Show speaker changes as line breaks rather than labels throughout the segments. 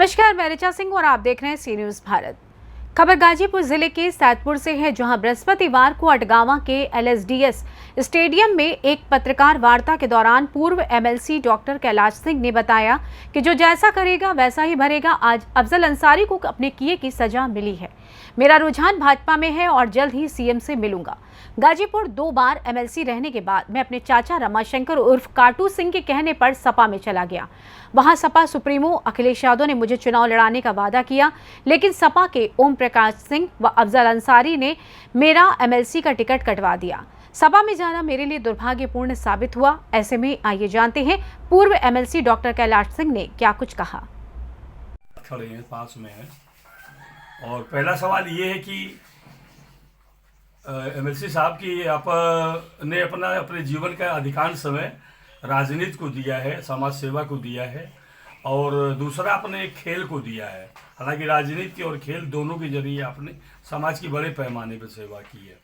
नमस्कार, मैं ऋचा सिंह और आप देख रहे हैं सी न्यूज भारत। खबर गाजीपुर जिले के सैदपुर से है, जहां बृहस्पतिवार को अटगावा के एलएसडीएस स्टेडियम में एक पत्रकार वार्ता के दौरान पूर्व एमएलसी डॉक्टर कैलाश सिंह ने बताया कि जो जैसा करेगा वैसा ही भरेगा। आज अफजल अंसारी को अपने किए की सजा मिली है। मेरा रुझान भाजपा में है और जल्द ही सीएम से मिलूंगा। गाजीपुर 2 बार एमएलसी रहने के बाद मैं अपने चाचा रमाशंकर उर्फ काटू सिंह के कहने पर सपा में चला गया। वहां सपा सुप्रीमो अखिलेश यादव ने मुझे चुनाव लड़ाने का वादा किया, लेकिन सपा के ओम प्रकाश सिंह व अफजल अंसारी ने मेरा एमएलसी का टिकट कटवा दिया। सपा में जाना मेरे लिए दुर्भाग्यपूर्ण साबित हुआ। ऐसे में आइए जानते हैं पूर्व एमएलसी डॉक्टर कैलाश सिंह ने क्या कुछ कहा।
खड़े हैं, पास में है। और पहला सवाल ये है कि एमएलसी साहब की आपने अपने जीवन का अधिकांश समय राजनीति को दिया है, समाज सेवा को दिया है, और दूसरा अपने खेल को दिया है। हालांकि राजनीति और खेल दोनों के जरिए आपने समाज की बड़े पैमाने पर सेवा की है।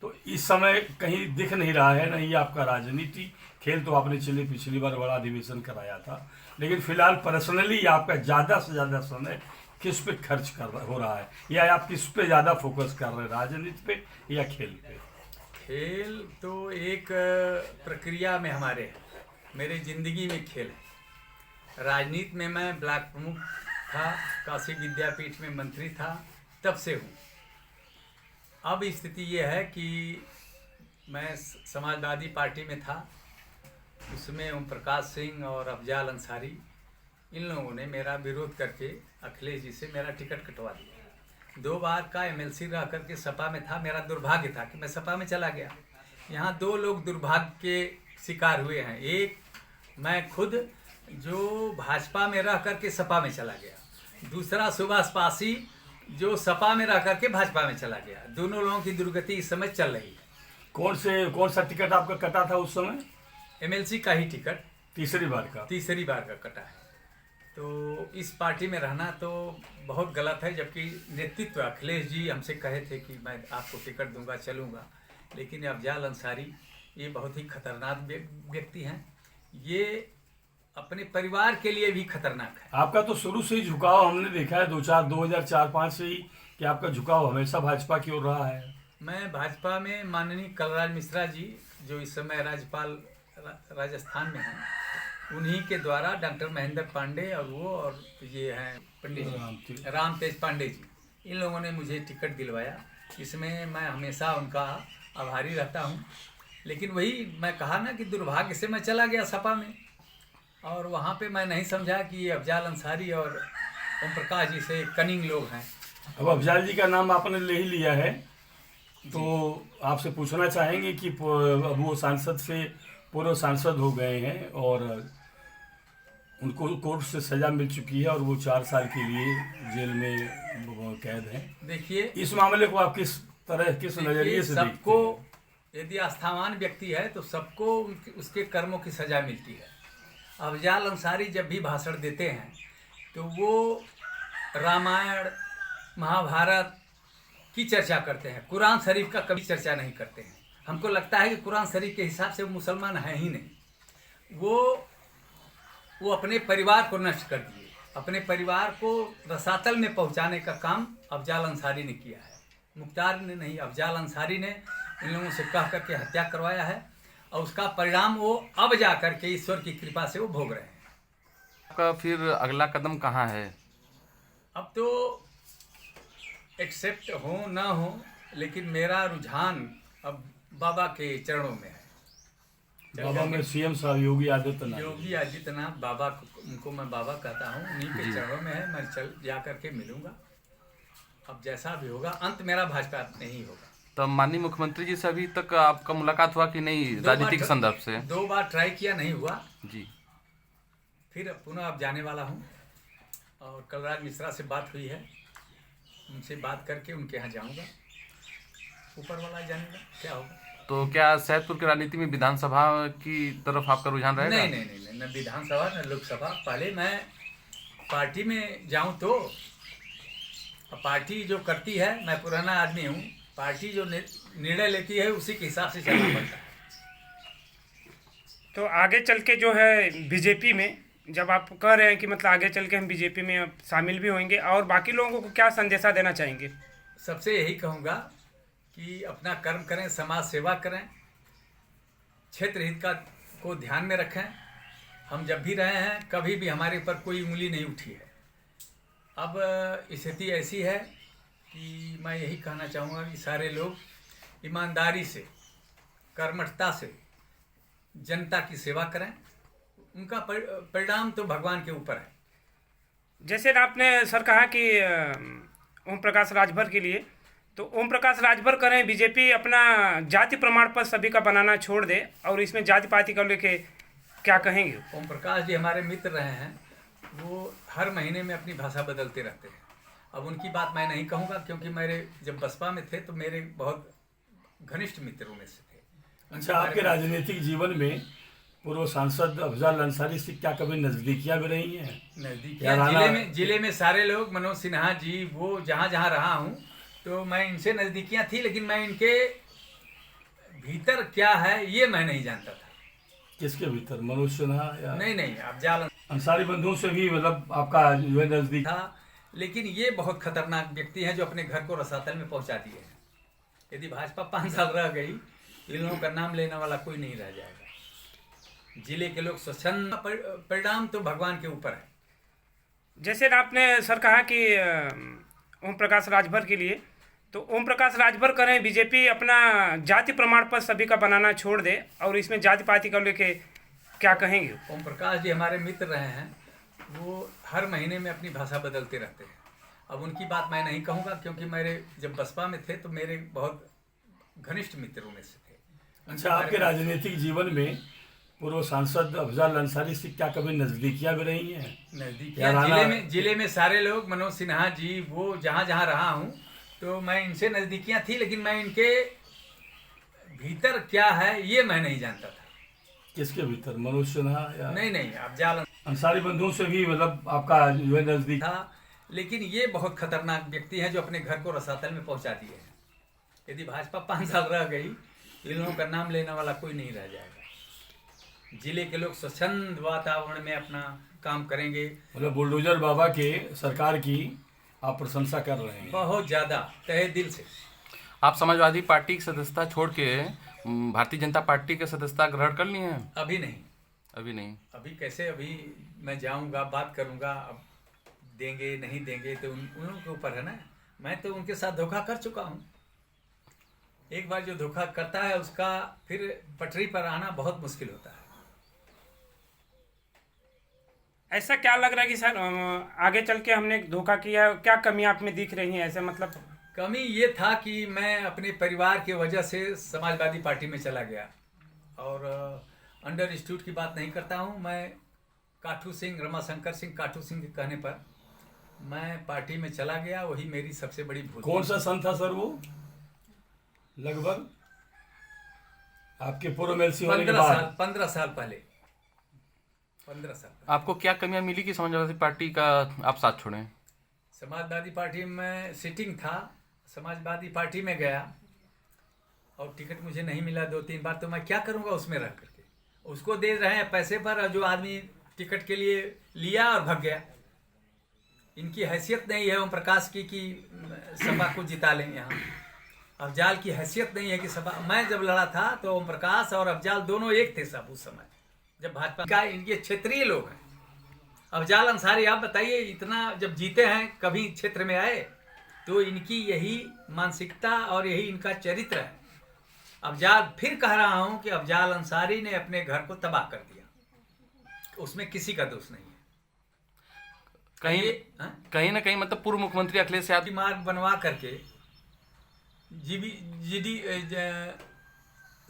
तो इस समय कहीं दिख नहीं रहा है, नहीं आपका राजनीति खेल तो आपने चलिए पिछली बार बड़ा अधिवेशन कराया था, लेकिन फिलहाल पर्सनली आपका ज़्यादा से ज़्यादा समय किस पे खर्च हो रहा है, या आप किस पे ज़्यादा फोकस कर रहे हैं, राजनीति पे या खेल पे?
खेल तो एक प्रक्रिया में मेरे ज़िंदगी में खेल है। राजनीति में मैं ब्लॉक प्रमुख था, काशी विद्यापीठ में मंत्री था, तब से हूँ। अब स्थिति ये है कि मैं समाजवादी पार्टी में था, उसमें ओम प्रकाश सिंह और अफजल अंसारी इन लोगों ने मेरा विरोध करके अखिलेश जी से मेरा टिकट कटवा दिया। 2 बार का एमएलसी रह करके सपा में था। मेरा दुर्भाग्य था कि मैं सपा में चला गया। यहाँ 2 लोग दुर्भाग्य के शिकार हुए हैं। एक मैं खुद, जो भाजपा में रह करके सपा में चला गया। दूसरा सुभाष पासी, जो सपा में रह करके भाजपा में चला गया। दोनों लोगों की दुर्गति इस समय चल रही है।
कौन सा टिकट आपका कटा था उस समय?
एमएलसी का ही टिकट
तीसरी बार का
कटा है। तो इस पार्टी में रहना तो बहुत गलत है, जबकि नेतृत्व अखिलेश जी हमसे कहे थे कि मैं आपको टिकट दूंगा, चलूंगा, लेकिन अफजल अंसारी ये बहुत ही खतरनाक व्यक्ति हैं। ये अपने परिवार के लिए भी खतरनाक है।
आपका तो शुरू से ही झुकाव हमने देखा है, 2004-5 से ही, कि आपका झुकाव हमेशा भाजपा की ओर रहा है।
मैं भाजपा में माननीय कलराज मिश्रा जी, जो इस समय राज्यपाल राजस्थान में हैं, उन्हीं के द्वारा डॉक्टर महेंद्र पांडे और ये हैं पंडित जी राम तेज पांडे जी, इन लोगों ने मुझे टिकट दिलवाया। इसमें मैं हमेशा उनका आभारी रहता हूँ। लेकिन वही मैं कहा ना कि दुर्भाग्य से मैं चला गया सपा में, और वहाँ पे मैं नहीं समझा कि ये अफजल अंसारी और ओम प्रकाश जी से कनिंग लोग हैं।
अब अफजल जी का नाम आपने ले ही लिया है, तो आपसे पूछना चाहेंगे कि अब वो सांसद से पूर्व सांसद हो गए हैं और उनको कोर्ट से सजा मिल चुकी है और वो 4 साल के लिए जेल में कैद हैं।
देखिए,
इस मामले को आप किस नजरिए से देखते हैं?
यदि आस्थावान व्यक्ति है तो सबको उसके कर्मों की सजा मिलती है। अफजल अंसारी जब भी भाषण देते हैं तो वो रामायण महाभारत की चर्चा करते हैं, कुरान शरीफ का कभी चर्चा नहीं करते हैं। हमको लगता है कि कुरान शरीफ के हिसाब से वो मुसलमान है ही नहीं। वो अपने परिवार को नष्ट कर दिए। अपने परिवार को रसातल में पहुंचाने का काम अफजल अंसारी ने किया है। मुख्तार ने नहीं, अफजल अंसारी ने इन लोगों से कह करके हत्या करवाया है, और उसका परिणाम वो अब जा करके ईश्वर की कृपा से वो भोग रहे हैं।
आपका फिर अगला कदम कहाँ है?
अब तो एक्सेप्ट हो ना हो, लेकिन मेरा रुझान अब बाबा के चरणों में है।
बाबा में सीएम साहब योगी आदित्यनाथ
बाबा, उनको मैं बाबा कहता हूँ, उन्हीं के चरणों में है। मैं चल जा करके मिलूंगा। अब जैसा भी होगा, अंत मेरा भाजपा नहीं होगा।
तो माननीय मुख्यमंत्री जी से अभी तक आपका मुलाकात हुआ कि नहीं, राजनीतिक संदर्भ से?
2 बार ट्राई किया, नहीं हुआ
जी।
फिर पुनः अब जाने वाला हूँ, और कलराज मिश्रा से बात हुई है, उनसे बात करके उनके यहाँ जाऊँगा। ऊपर वाला जानेगा क्या होगा।
तो क्या सैदपुर की राजनीति में विधानसभा की तरफ आपका रुझान रहेगा?
नहीं, न विधानसभा न लोकसभा। पहले मैं पार्टी में जाऊं तो पार्टी जो करती है, मैं पुराना आदमी हूं, पार्टी जो निर्णय लेती है उसी के हिसाब से चलना पड़ता है।
तो आगे चल के जो है बीजेपी में जब आप कह रहे हैं कि मतलब आगे चल के हम बीजेपी में अब शामिल भी होंगे, और बाकी लोगों को क्या संदेशा देना चाहेंगे?
सबसे यही कहूँगा कि अपना कर्म करें, समाज सेवा करें, क्षेत्र हित का को ध्यान में रखें। हम जब भी रहे हैं, कभी भी हमारे ऊपर कोई उंगली नहीं उठी है। अब स्थिति ऐसी है कि मैं यही कहना चाहूँगा कि सारे लोग ईमानदारी से, कर्मठता से जनता की सेवा करें। उनका परिणाम तो भगवान के ऊपर है।
जैसे आपने सर कहा कि ओम प्रकाश राजभर के लिए, तो ओम प्रकाश राजभर करें, बीजेपी अपना जाति प्रमाण पत्र सभी का बनाना छोड़ दे, और इसमें जाति पाति को लेके क्या कहेंगे?
ओम प्रकाश जी हमारे मित्र रहे हैं, वो हर महीने में अपनी भाषा बदलते रहते हैं। अब उनकी बात मैं नहीं कहूँगा, क्योंकि मेरे जब बसपा में थे तो मेरे बहुत घनिष्ठ मित्रों में से थे।
अच्छा, आपके राजनीतिक जीवन में पूर्व सांसद अफजल अंसारी से क्या कभी नजदीकियां भी रही हैं?
नजदीकियाँ जिले में सारे लोग, मनोज सिन्हा जी, वो जहाँ जहाँ रहा हूँ तो मैं इनसे नजदीकियाँ थी, लेकिन मैं इनके भीतर क्या है ये मैं नहीं जानता था।
किसके भीतर, मनोज सिन्हा या
नहीं, अफजल
अंसारी बंधुओं से भी मतलब आपका जो है नजदीक
था, लेकिन ये बहुत खतरनाक व्यक्ति हैं जो अपने घर को रसातल में पहुंचा दिए हैं। यदि भाजपा 5 साल रह गई, इन लोगों का नाम लेने वाला कोई नहीं रह जाएगा। जिले के लोग स्वच्छंद, परिणाम तो भगवान के ऊपर है।
जैसे आपने सर कहा कि ओम प्रकाश राजभर के लिए, तो ओम प्रकाश राजभर करें, बीजेपी अपना जाति प्रमाण पत्र सभी का बनाना छोड़ दे, और इसमें जाति पाति को लेके क्या कहेंगे?
ओम प्रकाश जी हमारे मित्र रहे हैं, वो हर महीने में अपनी भाषा बदलते रहते हैं। अब उनकी बात मैं नहीं कहूँगा, क्योंकि मेरे जब बसपा में थे तो मेरे बहुत घनिष्ठ मित्रों में से थे।
अच्छा, आपके राजनीतिक जीवन में पूर्व सांसद अफजल अंसारी से क्या कभी नजदीकियां भी रही हैं?
नजदीकियाँ जिले में सारे लोग, मनोज सिन्हा जी, वो जहाँ जहाँ रहा हूँ तो मैं इनसे नजदीकियाँ थी, लेकिन मैं इनके भीतर क्या है ये मैं नहीं जानता था।
किसके भीतर, मनोज सिन्हा या
नहीं, अफजल
अंसारी बंधुओं से भी मतलब आपका जो है नजदीक
था, लेकिन ये बहुत खतरनाक व्यक्ति हैं जो अपने घर को रसातल में पहुंचा दिए हैं। यदि भाजपा 5 साल रह गई, इन लोगों का नाम लेने वाला कोई नहीं रह जाएगा। जिले के लोग स्वच्छंद वातावरण में अपना काम करेंगे।
मतलब बुलडोजर बाबा के सरकार की आप प्रशंसा कर रहे हैं?
बहुत ज्यादा, तहे दिल से।
आप समाजवादी पार्टी की सदस्यता छोड़ के भारतीय जनता पार्टी की सदस्यता ग्रहण कर ली है?
अभी नहीं।
अभी
कैसे? अभी मैं जाऊंगा, बात करूंगा, अब देंगे नहीं देंगे तो उन के ऊपर है ना। मैं तो उनके साथ धोखा कर चुका हूँ। एक बार जो धोखा करता है उसका फिर पटरी पर आना बहुत मुश्किल होता है।
ऐसा क्या लग रहा है कि सर आगे चल के हमने धोखा किया? क्या कमियां आप में दिख रही हैं ऐसे? मतलब
कमी ये था कि मैं अपने परिवार की वजह से समाजवादी पार्टी में चला गया, और अंडर इंस्टीट्यूट की बात नहीं करता हूँ मैं। काठू सिंह, रमाशंकर सिंह काठू सिंह के कहने पर मैं पार्टी में चला गया, वही मेरी सबसे बड़ी भूल।
कौन सा सन था सर वो? लगभग आपके पूर्व एमएलसी होने के बाद
15 साल पहले। 15 साल पहले।
आपको क्या कमियां मिली कि समाजवादी पार्टी का आप साथ छोड़े?
समाजवादी पार्टी में सिटिंग था, समाजवादी पार्टी में गया और टिकट मुझे नहीं मिला 2-3 बार, तो मैं क्या करूंगा उसमें रह करके। उसको दे रहे हैं पैसे पर, और जो आदमी टिकट के लिए लिया और भाग गया। इनकी हैसियत नहीं है ओम प्रकाश की कि सपा को जिता लें यहाँ। अफजाल की हैसियत नहीं है कि सपा। मैं जब लड़ा था तो ओम प्रकाश और अफजाल दोनों एक थे सब उस समय, जब भाजपा का। इनके क्षेत्रीय लोग हैं। अफजाल अंसारी, आप बताइए, इतना जब जीते हैं, कभी क्षेत्र में आए? तो इनकी यही मानसिकता और यही इनका चरित्र है। अफजाल, फिर कह रहा हूं कि अफजाल अंसारी ने अपने घर को तबाह कर दिया, उसमें किसी का दोष नहीं है।
कहीं ना कहीं मतलब पूर्व मुख्यमंत्री अखिलेश यादव
मार्ग बनवा करके जीडी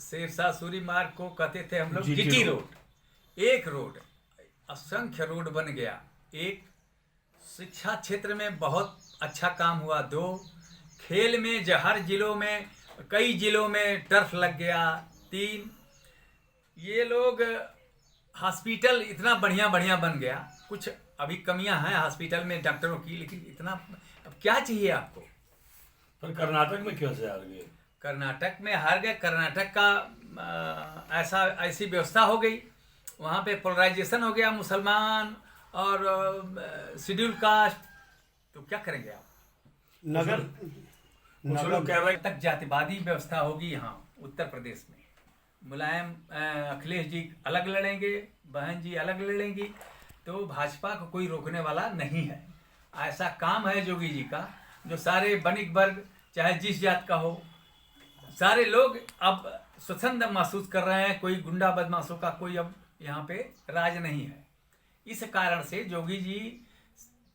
शेरशाह सूरी मार्ग को कहते थे हम लोग जीटी रोड। एक रोड, असंख्य रोड बन गया। एक, शिक्षा क्षेत्र में बहुत अच्छा काम हुआ। 2, खेल में हर जिलों में, कई जिलों में टर्फ लग गया। 3, ये लोग हॉस्पिटल इतना बढ़िया बन गया। कुछ अभी कमियां हैं हॉस्पिटल में डॉक्टरों की, लेकिन इतना अब क्या चाहिए आपको?
पर कर्नाटक में कैसे हार गए?
कर्नाटक में हार गए। कर्नाटक का ऐसी व्यवस्था हो गई वहाँ पे पोलराइजेशन हो गया, मुसलमान और शेड्यूल कास्ट, तो क्या करेंगे आप?
नगर
कुछ लोग कह रहे हैं
तक जातिवादी व्यवस्था होगी यहाँ उत्तर प्रदेश में। मुलायम अखिलेश जी अलग लड़ेंगे, बहन जी अलग लड़ेंगी, तो भाजपा को कोई रोकने वाला नहीं है। ऐसा काम है योगी जी का, जो सारे वणिक वर्ग चाहे जिस जात का हो, सारे लोग अब स्वच्छंद महसूस कर रहे हैं। कोई गुंडा बदमाशों का कोई अब यहाँ पे राज नहीं है। इस कारण से योगी जी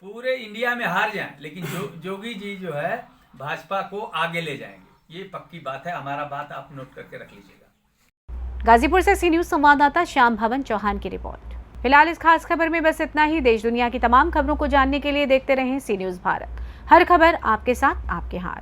पूरे इंडिया में हार जाएं, लेकिन योगी जी जो है भाजपा को आगे ले जाएंगे, ये पक्की बात है। हमारा बात आप नोट करके रख लीजिएगा।
गाजीपुर से सी न्यूज संवाददाता श्याम भवन चौहान की रिपोर्ट। फिलहाल इस खास खबर में बस इतना ही। देश दुनिया की तमाम खबरों को जानने के लिए देखते रहें सी न्यूज भारत। हर खबर आपके साथ, आपके हाथ।